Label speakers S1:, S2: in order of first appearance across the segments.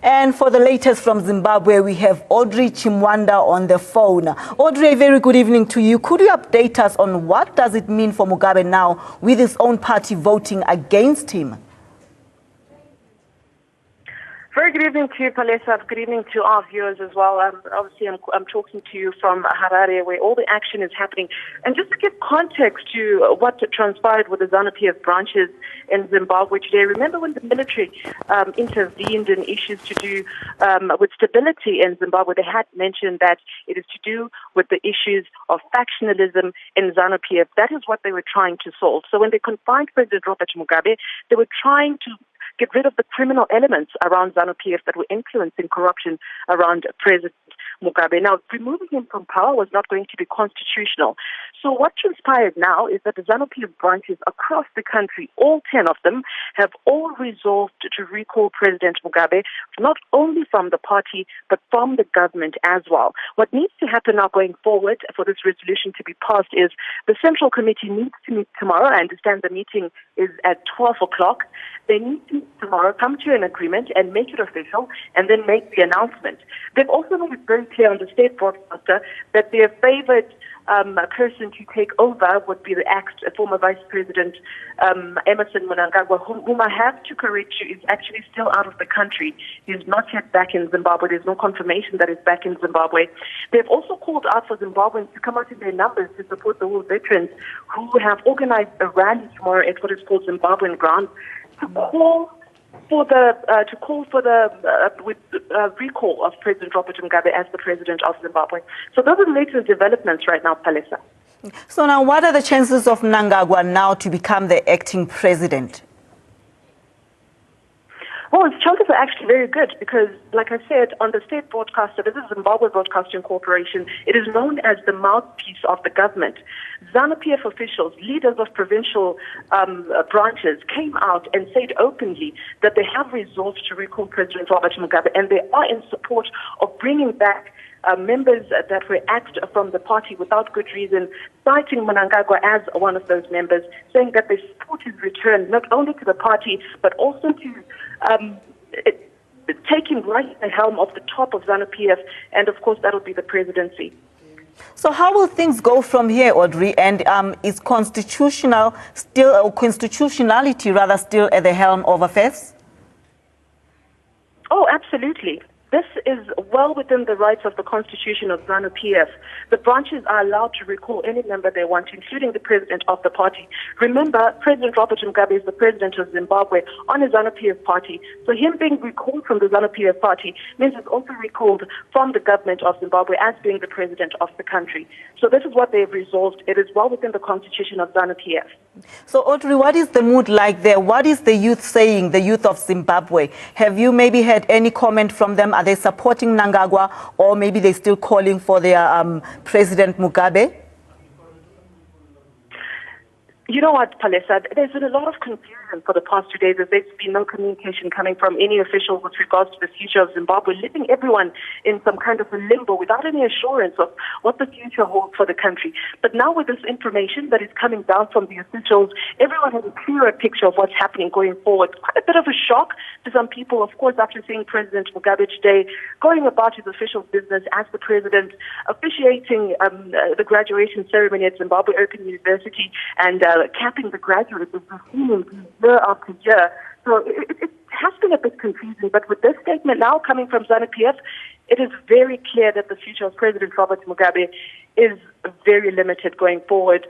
S1: And for the latest from Zimbabwe, we have Audrey Chimwanda on the phone. Audrey, a very good evening to you. Could you update us on what does it mean for Mugabe now with his own party voting against him?
S2: Very good evening to you, Palesa. Good evening to our viewers as well. Obviously, I'm talking to you from Harare, where all the action is happening. And just to give context to what transpired with the ZANU-PF branches in Zimbabwe today, remember when the military intervened in issues to do with stability in Zimbabwe, they had mentioned that it is to do with the issues of factionalism in ZANU-PF. That is what they were trying to solve. So when they confined President Robert Mugabe, they were trying to get rid of the criminal elements around ZANU-PF that were influencing corruption around President Mugabe. Now, removing him from power was not going to be constitutional. So what transpired now is that the ZANU-PF branches across the country, all 10 of them, have all resolved to recall President Mugabe, not only from the party, but from the government as well. What needs to happen now going forward for this resolution to be passed is the Central Committee needs to meet tomorrow. I understand the meeting is at 12 o'clock. They need to meet tomorrow, come to an agreement and make it official, and then make the announcement. They've also made it very clear on the state broadcaster that their favored person to take over would be the former Vice President Emmerson Mnangagwa, whom I have to correct you, is actually still out of the country. He's not yet back in Zimbabwe. There's no confirmation that he's back in Zimbabwe. They've also called out for Zimbabweans to come out in their numbers to support the war veterans who have organized a rally tomorrow at what is called Zimbabwean grounds to call for the recall of President Robert Mugabe as the president of Zimbabwe. So those are the latest developments right now, Palesa.
S1: So now, what are the chances of Mnangagwa now to become the acting president?
S2: Well, its chances are actually very good because, like I said, on the state broadcaster, this is Zimbabwe Broadcasting Corporation, it is known as the mouthpiece of the government. ZANU-PF officials, leaders of provincial branches, came out and said openly that they have resolved to recall President Robert Mugabe, and they are in support of bringing back members that were axed from the party without good reason, citing Mnangagwa as one of those members, saying that they support his return not only to the party but also to taking right at the helm of the top of ZANU-PF, and of course that will be the presidency.
S1: So how will things go from here, Audrey? And is constitutionality rather still at the helm of affairs?
S2: Oh, absolutely. This is well within the rights of the constitution of ZANU-PF. The branches are allowed to recall any member they want, including the president of the party. Remember, President Robert Mugabe is the president of Zimbabwe on a ZANU-PF party. So him being recalled from the ZANU-PF party means he's also recalled from the government of Zimbabwe as being the president of the country. So this is what they've resolved. It is well within the constitution of ZANU-PF.
S1: So Audrey, what is the mood like there? What is the youth saying, the youth of Zimbabwe? Have you maybe had any comment from them? Are they supporting Mnangagwa, or maybe they're still calling for their President Mugabe?
S2: You know what, Palesa, there's been a lot of confusion for the past 2 days as there's been no communication coming from any officials with regards to the future of Zimbabwe, leaving everyone in some kind of a limbo without any assurance of what the future holds for the country. But now with this information that is coming down from the officials, everyone has a clearer picture of what's happening going forward. Quite a bit of a shock to some people, of course, after seeing President Mugabe today going about his official business as the president, officiating the graduation ceremony at Zimbabwe Open University and capping the graduates as we've seen him year after year. So it has been a bit confusing, but with this statement now coming from ZANU-PF, it is very clear that the future of President Robert Mugabe is very limited going forward.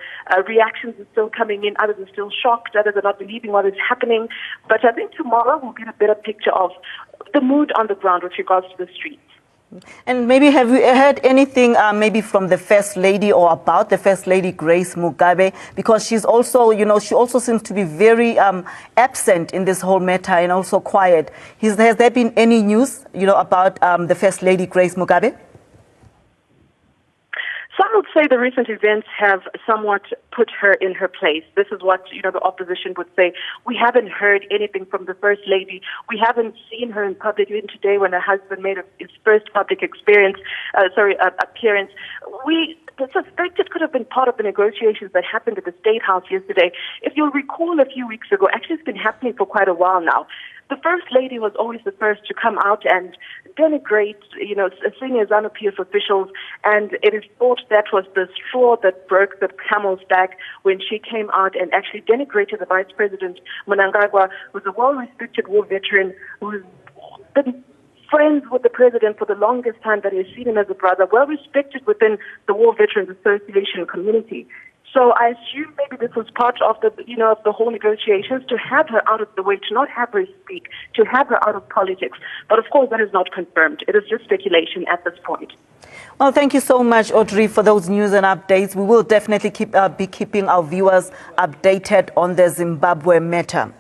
S2: Reactions are still coming in. Others are still shocked. Others are not believing what is happening. But I think tomorrow we'll get a better picture of the mood on the ground with regards to the streets.
S1: And maybe have you heard anything maybe from the First Lady or about the First Lady Grace Mugabe? Because she's also, she also seems to be very absent in this whole matter and also quiet. Has there been any news, about the First Lady Grace Mugabe?
S2: Some would say the recent events have somewhat put her in her place. This is what, the opposition would say. We haven't heard anything from the First Lady. We haven't seen her in public. Even today when her husband made his first public appearance, we suspect it could have been part of the negotiations that happened at the State House yesterday. If you'll recall a few weeks ago, actually it's been happening for quite a while now. the First Lady was always the first to come out and denigrate, senior ZANU-PF officials, and it is thought that was the straw that broke the camel's back when she came out and actually denigrated the Vice President, Mnangagwa, who's a well-respected war veteran, who's been friends with the president for the longest time, that has seen him as a brother, well-respected within the War Veterans Association community. So I assume maybe this was part of the whole negotiations, to have her out of the way, to not have her speak, to have her out of politics. But of course, that is not confirmed. It is just speculation at this point.
S1: Well, thank you so much, Audrey, for those news and updates. We will definitely be keeping our viewers updated on the Zimbabwe matter.